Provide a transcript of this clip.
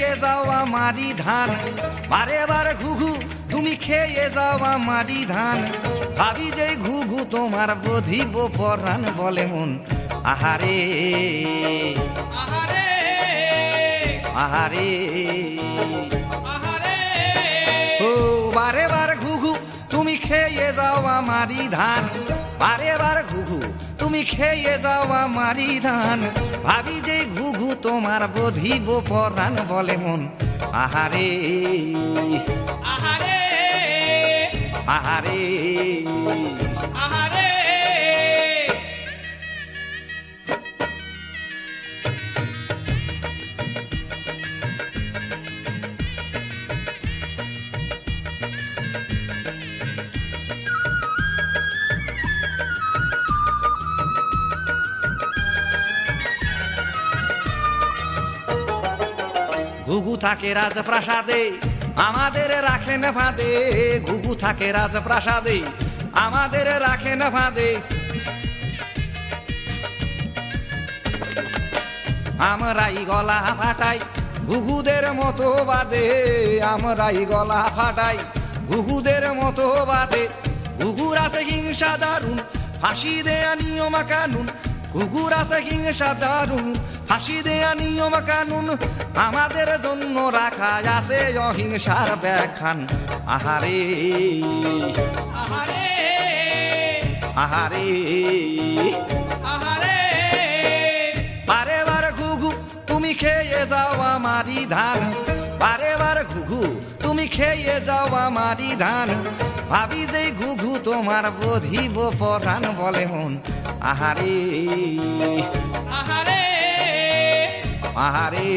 খেয়ে যাও আমারি ধান বারে বারে ঘুঘু তুমি খেয়ে যাও আমারি ধান ভাবি যে ঘুঘু তোমার বধিব পরাণ বলে মন আহারে আহারে আহারে আহারে ও বারে বারে ঘুঘু তুমি খেয়ে যাও আমারি ধান বারে বারে ঘুঘু তুমি খেয়ে যাও আমারি ধান ভাবি যে ঘুঘু তোমার বধিব পরাণ বলে মন আহারে আহারে আহারে আহারে ঘুঘু থাকে রাজপ্রাসাদে আমাদের রাখেন ফাঁদে ঘুঘু থাকে রাজপ্রাসাদে আমাদের রাখেন ফাঁদে আমরাই গলা ফাটাই ঘুঘুদের মতো বাদে আমরাই গলা ফাটাই ঘুঘুদের মতো বাদে ঘুঘুর আছে হিংসা দারুণ ফাঁসি দেয়া নিয়ম কানুন ঘুঘুর আছে হিংসা দারুণ ফাঁসি দেয়া নিয়ম কানুন আমাদের জন্য রাখা আছে অহিংসার ব্যাখ্যান আহারে আহারে আহারে আহারে বারে বারে ঘুঘু তুমি খেয়ে যাও আমারি ধান বারে বারে ঘুঘু তুমি খেয়ে যাও আমারি ধান ভাবি যে ঘুঘু তোমার বধিব পরাণ বলে মন আহারে আহারে আহারে